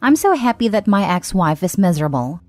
I'm so happy that my ex-wife is miserable.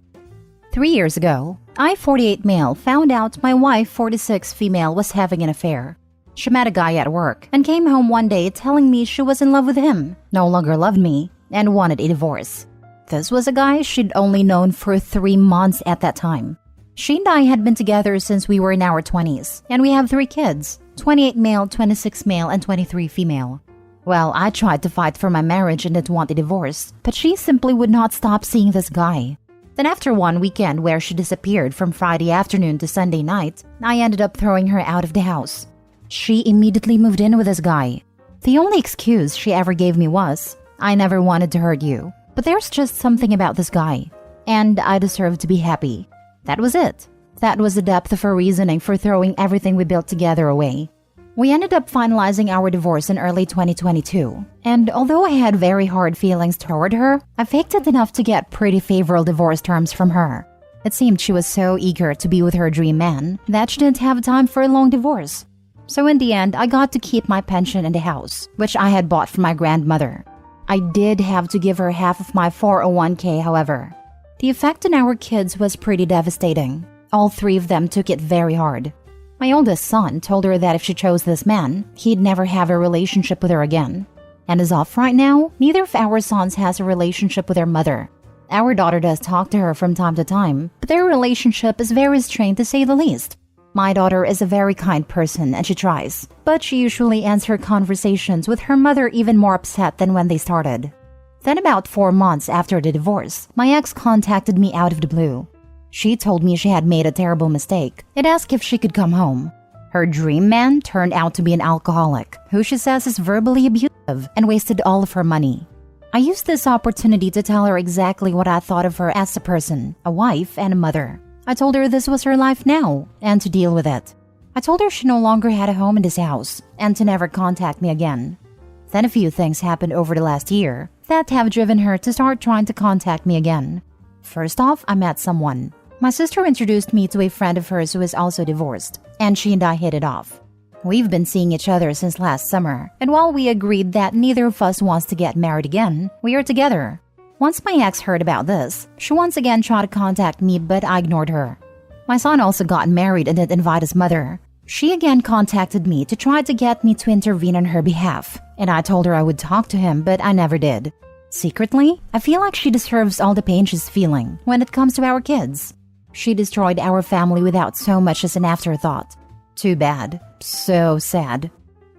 3 years ago, I, 48 male, found out my wife, 46 female, was having an affair. She met a guy at work and came home one day telling me she was in love with him, no longer loved me, and wanted a divorce. This was a guy she'd only known for 3 months at that time. She and I had been together since we were in our 20s, and we have 3 kids, 28 male, 26 male, and 23 female. Well, I tried to fight for my marriage and didn't want a divorce, but she simply would not stop seeing this guy. Then after one weekend where she disappeared from Friday afternoon to Sunday night, I ended up throwing her out of the house. She immediately moved in with this guy. The only excuse she ever gave me was, "I never wanted to hurt you, but there's just something about this guy, and I deserve to be happy." That was it. That was the depth of her reasoning for throwing everything we built together away. We ended up finalizing our divorce in early 2022, and although I had very hard feelings toward her, I faked it enough to get pretty favorable divorce terms from her. It seemed she was so eager to be with her dream man that she didn't have time for a long divorce. So in the end, I got to keep my pension in the house, which I had bought from my grandmother. I did have to give her half of my 401k, however. The effect on our kids was pretty devastating. All 3 of them took it very hard. My oldest son told her that if she chose this man, he'd never have a relationship with her again. And as of right now, neither of our sons has a relationship with their mother. Our daughter does talk to her from time to time, but their relationship is very strained to say the least. My daughter is a very kind person and she tries, but she usually ends her conversations with her mother even more upset than when they started. Then about 4 months after the divorce, my ex contacted me out of the blue. She told me she had made a terrible mistake and asked if she could come home. Her dream man turned out to be an alcoholic who she says is verbally abusive and wasted all of her money. I used this opportunity to tell her exactly what I thought of her as a person, a wife, and a mother. I told her this was her life now and to deal with it. I told her she no longer had a home in this house and to never contact me again. Then a few things happened over the last year that have driven her to start trying to contact me again. First off, I met someone. My sister introduced me to a friend of hers who is also divorced, and she and I hit it off. We've been seeing each other since last summer, and while we agreed that neither of us wants to get married again, we are together. Once my ex heard about this, she once again tried to contact me, but I ignored her. My son also got married and didn't invite his mother. She again contacted me to try to get me to intervene on her behalf, and I told her I would talk to him, but I never did. Secretly, I feel like she deserves all the pain she's feeling when it comes to our kids. She destroyed our family without so much as an afterthought. Too bad. So sad.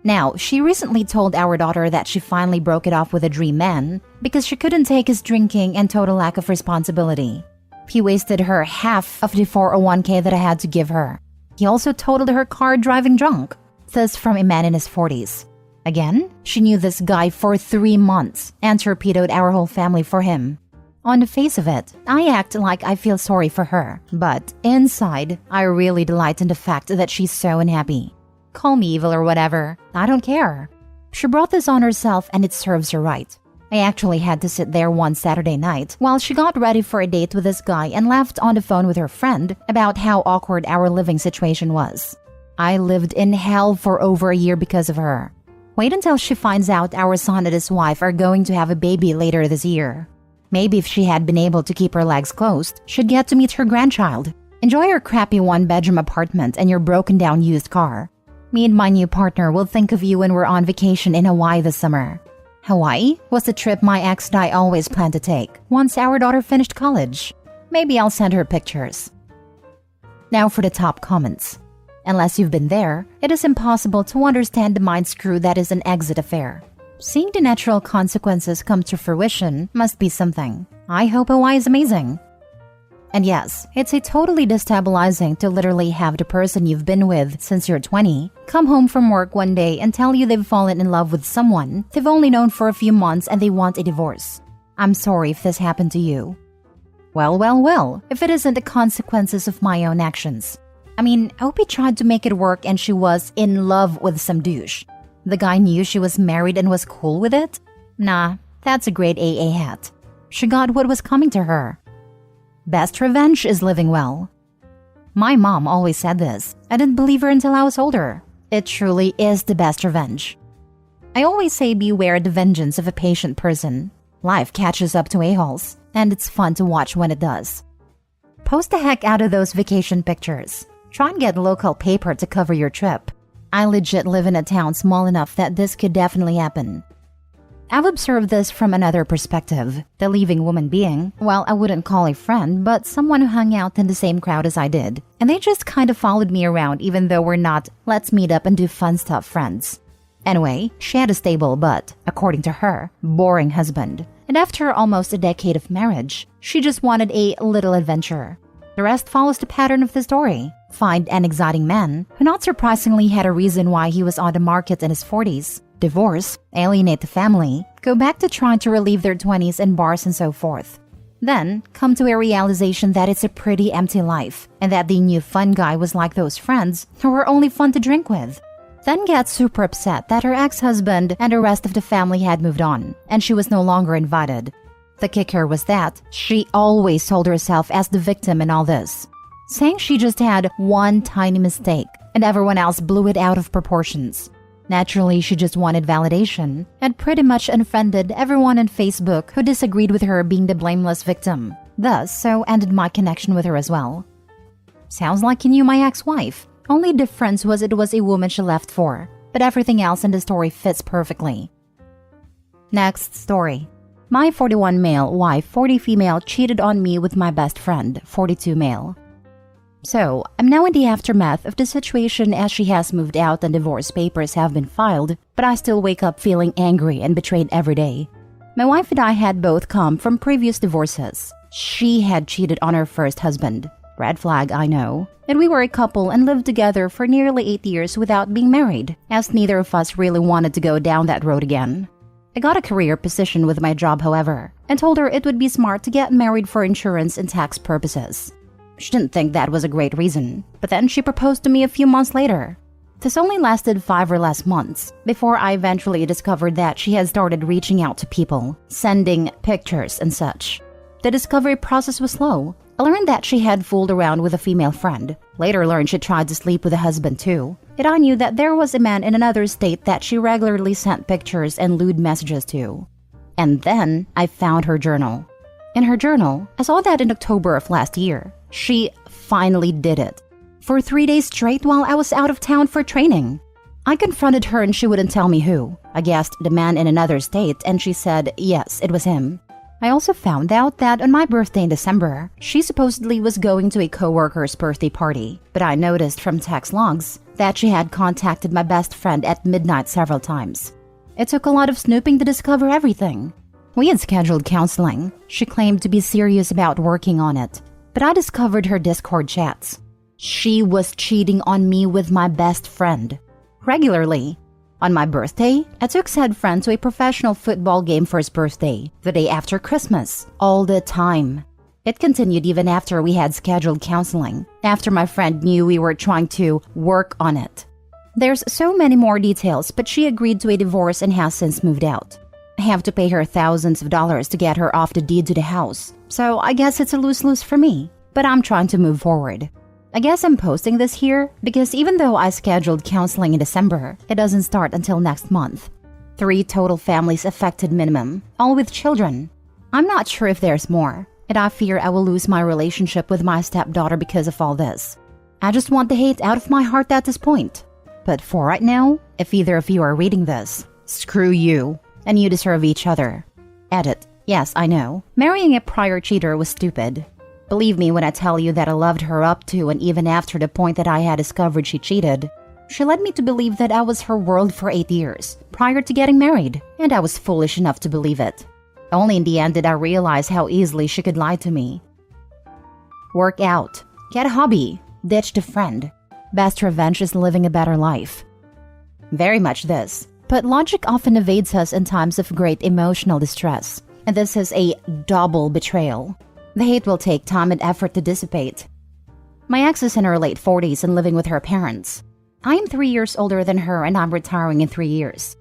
Now, she recently told our daughter that she finally broke it off with a dream man because she couldn't take his drinking and total lack of responsibility. He wasted her half of the 401k that I had to give her. He also totaled her car driving drunk. This from a man in his 40s. Again, she knew this guy for 3 months and torpedoed our whole family for him. On the face of it, I act like I feel sorry for her, but inside, I really delight in the fact that she's so unhappy. Call me evil or whatever, I don't care. She brought this on herself and it serves her right. I actually had to sit there one Saturday night while she got ready for a date with this guy and laughed on the phone with her friend about how awkward our living situation was. I lived in hell for over a year because of her. Wait until she finds out our son and his wife are going to have a baby later this year. Maybe if she had been able to keep her legs closed, she'd get to meet her grandchild. Enjoy your crappy 1-bedroom apartment and your broken down used car. Me and my new partner will think of you when we're on vacation in Hawaii this summer. Hawaii was the trip my ex and I always planned to take once our daughter finished college. Maybe I'll send her pictures. Now for the top comments. Unless you've been there, it is impossible to understand the mind screw that is an exit affair. Seeing the natural consequences come to fruition must be something. I hope Hawaii is amazing. And yes, it's a totally destabilizing to literally have the person you've been with since you're 20 come home from work one day and tell you they've fallen in love with someone they've only known for a few months and they want a divorce. I'm sorry if this happened to you. Well, if it isn't the consequences of my own actions. I mean, Opie tried to make it work and she was in love with some douche. The guy knew she was married and was cool with it? Nah, that's a great AA hat. She got what was coming to her. Best revenge is living well. My mom always said this. I didn't believe her until I was older. It truly is the best revenge. I always say beware the vengeance of a patient person. Life catches up to a-holes, and it's fun to watch when it does. Post the heck out of those vacation pictures. Try and get local paper to cover your trip. I legit live in a town small enough that this could definitely happen. I've observed this from another perspective. The leaving woman being, well, I wouldn't call a friend, but someone who hung out in the same crowd as I did. And they just kind of followed me around even though we're not let's meet up and do fun stuff friends. Anyway, she had a stable but, according to her, boring husband. And after almost a decade of marriage, she just wanted a little adventure. The rest follows the pattern of the story. Find an exciting man who not surprisingly had a reason why he was on the market in his 40s. Divorce, alienate the family, go back to trying to relive their 20s in bars and so forth. Then, come to a realization that it's a pretty empty life and that the new fun guy was like those friends who were only fun to drink with. Then get super upset that her ex-husband and the rest of the family had moved on and she was no longer invited. The kicker was that she always told herself as the victim in all this, saying she just had one tiny mistake and everyone else blew it out of proportions. Naturally, she just wanted validation and pretty much unfriended everyone on Facebook who disagreed with her being the blameless victim. Thus, so ended my connection with her as well. Sounds like you knew my ex-wife. Only difference was it was a woman she left for, but everything else in the story fits perfectly. Next story. My 41 male wife, 40 female, cheated on me with my best friend, 42 male. So, I'm now in the aftermath of the situation as she has moved out and divorce papers have been filed, but I still wake up feeling angry and betrayed every day. My wife and I had both come from previous divorces. She had cheated on her first husband. Red flag, I know. And we were a couple and lived together for nearly 8 years without being married, as neither of us really wanted to go down that road again. I got a career position with my job, however, and told her it would be smart to get married for insurance and tax purposes. She didn't think that was a great reason, but then she proposed to me a few months later. This only lasted 5 or less months, before I eventually discovered that she had started reaching out to people, sending pictures and such. The discovery process was slow. I learned that she had fooled around with a female friend. Later learned she tried to sleep with a husband too. Yet I knew that there was a man in another state that she regularly sent pictures and lewd messages to. And then I found her journal. In her journal, I saw that in October of last year, she finally did it. For 3 days straight while I was out of town for training. I confronted her and she wouldn't tell me who. I guessed the man in another state and she said yes, it was him. I also found out that on my birthday in December, she supposedly was going to a coworker's birthday party, but I noticed from text logs that she had contacted my best friend at midnight several times. It took a lot of snooping to discover everything. We had scheduled counseling. She claimed to be serious about working on it, but I discovered her Discord chats. She was cheating on me with my best friend. Regularly. On my birthday, I took said friend to a professional football game for his birthday, the day after Christmas, all the time. It continued even after we had scheduled counseling, after my friend knew we were trying to work on it. There's so many more details, but she agreed to a divorce and has since moved out. I have to pay her thousands of dollars to get her off the deed to the house, so I guess it's a lose-lose for me, but I'm trying to move forward. I guess I'm posting this here because even though I scheduled counseling in December, it doesn't start until next month. 3 total families affected minimum, all with children. I'm not sure if there's more, and I fear I will lose my relationship with my stepdaughter because of all this. I just want the hate out of my heart at this point. But for right now, if either of you are reading this, screw you, and you deserve each other. Edit. Yes, I know. Marrying a prior cheater was stupid. Believe me when I tell you that I loved her up to and even after the point that I had discovered she cheated. She led me to believe that I was her world for 8 years, prior to getting married, and I was foolish enough to believe it. Only in the end did I realize how easily she could lie to me. Work out. Get a hobby. Ditch the friend. Best revenge is living a better life. Very much this. But logic often evades us in times of great emotional distress, and this is a double betrayal. The hate will take time and effort to dissipate. My ex is in her late 40s and living with her parents. I am 3 years older than her and I'm retiring in 3 years.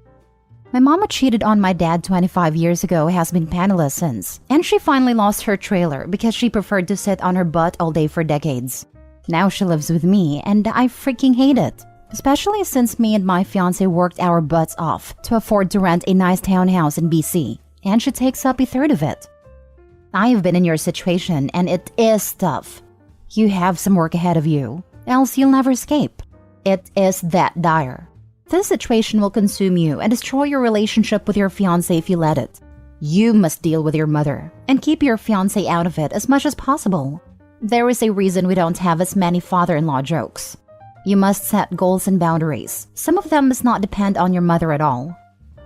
My mama cheated on my dad 25 years ago, has been penniless since, and she finally lost her trailer because she preferred to sit on her butt all day for decades. Now she lives with me and I freaking hate it. especially since me and my fiancé worked our butts off to afford to rent a nice townhouse in BC, and she takes up a third of it. I have been in your situation, and it is tough. You have some work ahead of you, else you'll never escape. It is that dire. This situation will consume you and destroy your relationship with your fiancé if you let it. You must deal with your mother and keep your fiancé out of it as much as possible. There is a reason we don't have as many father-in-law jokes. You must set goals and boundaries. Some of them must not depend on your mother at all.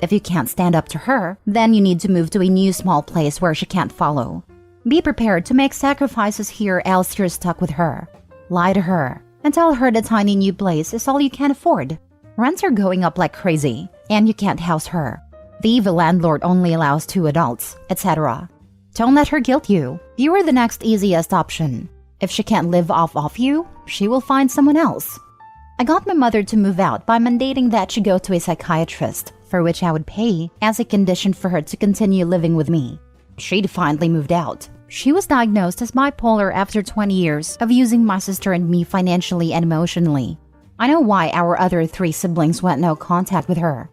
If you can't stand up to her, then you need to move to a new small place where she can't follow. Be prepared to make sacrifices here, else you're stuck with her. Lie to her and tell her the tiny new place is all you can afford. Rents are going up like crazy, and you can't house her. The evil landlord only allows 2 adults, etc. Don't let her guilt you. You are the next easiest option. If she can't live off you, she will find someone else. I got my mother to move out by mandating that she go to a psychiatrist, for which I would pay as a condition for her to continue living with me. She defiantly moved out. She was diagnosed as bipolar after 20 years of using my sister and me financially and emotionally. I know why our other 3 siblings went no contact with her.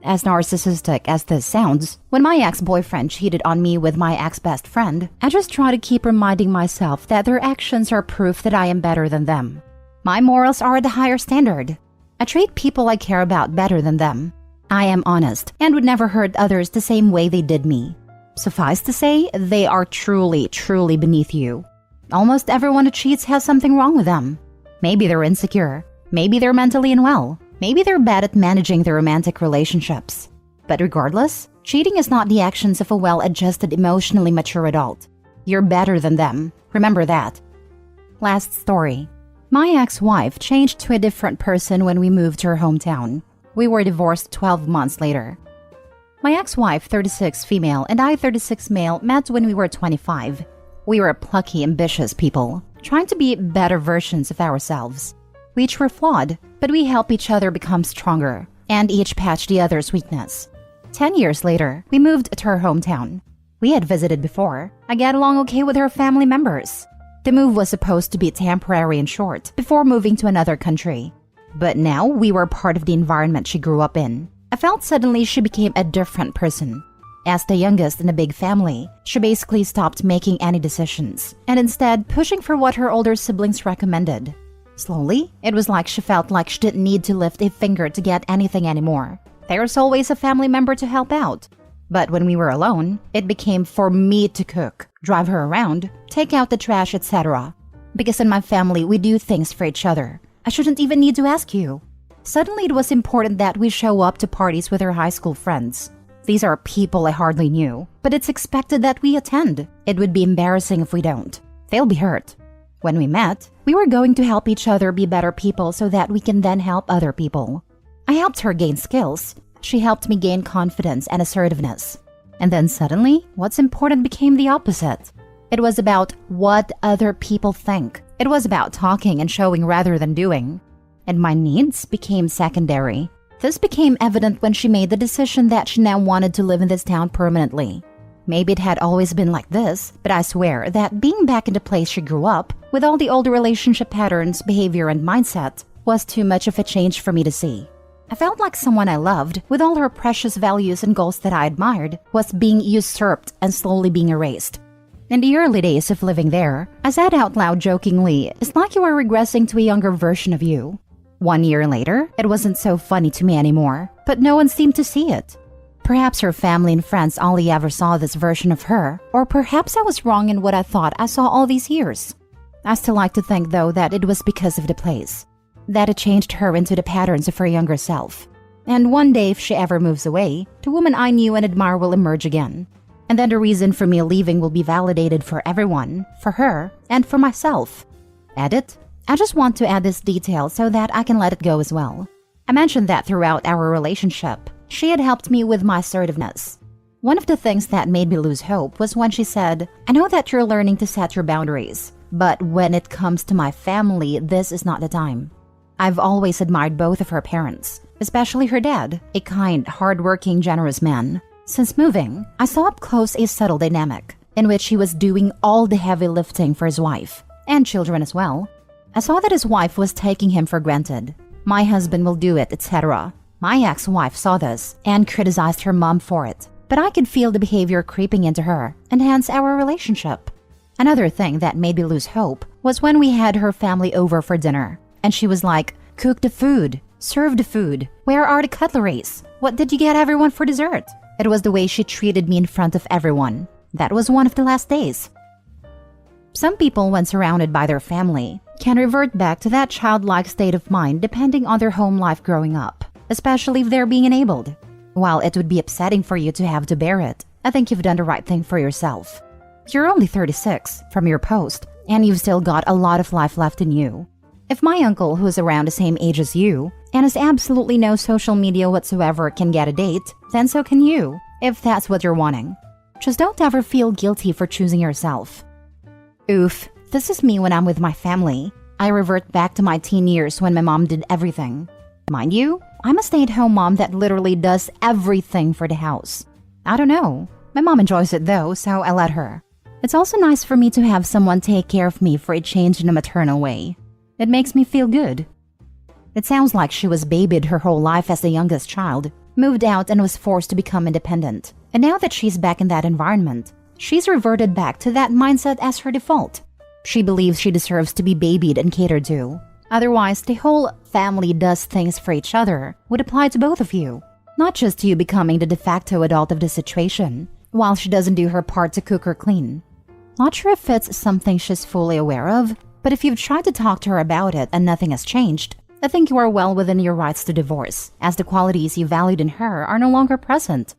As narcissistic as this sounds, when my ex-boyfriend cheated on me with my ex-best friend, I just try to keep reminding myself that their actions are proof that I am better than them. My morals are the higher standard. I treat people I care about better than them. I am honest and would never hurt others the same way they did me. Suffice to say, they are truly, truly beneath you. Almost everyone who cheats has something wrong with them. Maybe they're insecure. Maybe they're mentally unwell. Maybe they're bad at managing their romantic relationships. But regardless, cheating is not the actions of a well-adjusted, emotionally mature adult. You're better than them. Remember that. Last story. My ex-wife changed to a different person when we moved to her hometown. We were divorced 12 months later. My ex-wife, 36 female, and I, 36 male, met when we were 25. We were plucky, ambitious people, trying to be better versions of ourselves. We each were flawed, but we help each other become stronger, and each patch the other's weakness. 10 years later, we moved to her hometown. We had visited before. I get along okay with her family members. The move was supposed to be temporary and short, before moving to another country. But now we were part of the environment she grew up in. I felt suddenly she became a different person. As the youngest in a big family, she basically stopped making any decisions, and instead pushing for what her older siblings recommended. Slowly, it was like she felt like she didn't need to lift a finger to get anything anymore. There's always a family member to help out. But when we were alone, it became for me to cook, drive her around, take out the trash, etc. Because in my family, we do things for each other. I shouldn't even need to ask you. Suddenly, it was important that we show up to parties with her high school friends. These are people I hardly knew, but it's expected that we attend. It would be embarrassing if we don't. They'll be hurt. When we met, we were going to help each other be better people so that we can then help other people. I helped her gain skills. She helped me gain confidence and assertiveness. And then suddenly, what's important became the opposite. It was about what other people think. It was about talking and showing rather than doing. And my needs became secondary. This became evident when she made the decision that she now wanted to live in this town permanently. Maybe it had always been like this, but I swear that being back in the place she grew up, with all the older relationship patterns, behavior, and mindset, was too much of a change for me to see. I felt like someone I loved, with all her precious values and goals that I admired, was being usurped and slowly being erased. In the early days of living there, I said out loud jokingly, "It's like you are regressing to a younger version of you." 1 year later, it wasn't so funny to me anymore, but no one seemed to see it. Perhaps her family and friends only ever saw this version of her, or perhaps I was wrong in what I thought I saw all these years. I still like to think, though, that it was because of the place, that it changed her into the patterns of her younger self. And one day, if she ever moves away, the woman I knew and admire will emerge again. And then the reason for me leaving will be validated for everyone, for her, and for myself. Edit. I just want to add this detail so that I can let it go as well. I mentioned that throughout our relationship, she had helped me with my assertiveness. One of the things that made me lose hope was when she said, "I know that you're learning to set your boundaries, but when it comes to my family, this is not the time." I've always admired both of her parents, especially her dad, a kind, hardworking, generous man. Since moving, I saw up close a subtle dynamic in which he was doing all the heavy lifting for his wife, and children as well. I saw that his wife was taking him for granted. My husband will do it, etc. My ex-wife saw this and criticized her mom for it, but I could feel the behavior creeping into her and hence our relationship. Another thing that made me lose hope was when we had her family over for dinner, and she was like, "Cook the food, serve the food, where are the cutleries? What did you get everyone for dessert?" It was the way she treated me in front of everyone. That was one of the last days. Some people, when surrounded by their family, can revert back to that childlike state of mind depending on their home life growing up, especially if they're being enabled. While it would be upsetting for you to have to bear it, I think you've done the right thing for yourself. You're only 36 from your post, and you've still got a lot of life left in you. If my uncle, who's around the same age as you, and has absolutely no social media whatsoever, can get a date, then so can you, if that's what you're wanting. Just don't ever feel guilty for choosing yourself. Oof, this is me when I'm with my family. I revert back to my teen years when my mom did everything. Mind you, I'm a stay-at-home mom that literally does everything for the house. I don't know. My mom enjoys it though, so I let her. It's also nice for me to have someone take care of me for a change in a maternal way. It makes me feel good. It sounds like she was babied her whole life as the youngest child, moved out and was forced to become independent. And now that she's back in that environment, she's reverted back to that mindset as her default. She believes she deserves to be babied and catered to. Otherwise, the whole family does things for each other would apply to both of you, not just you becoming the de facto adult of the situation, while she doesn't do her part to cook or clean. Not sure if it's something she's fully aware of, but if you've tried to talk to her about it and nothing has changed, I think you are well within your rights to divorce, as the qualities you valued in her are no longer present.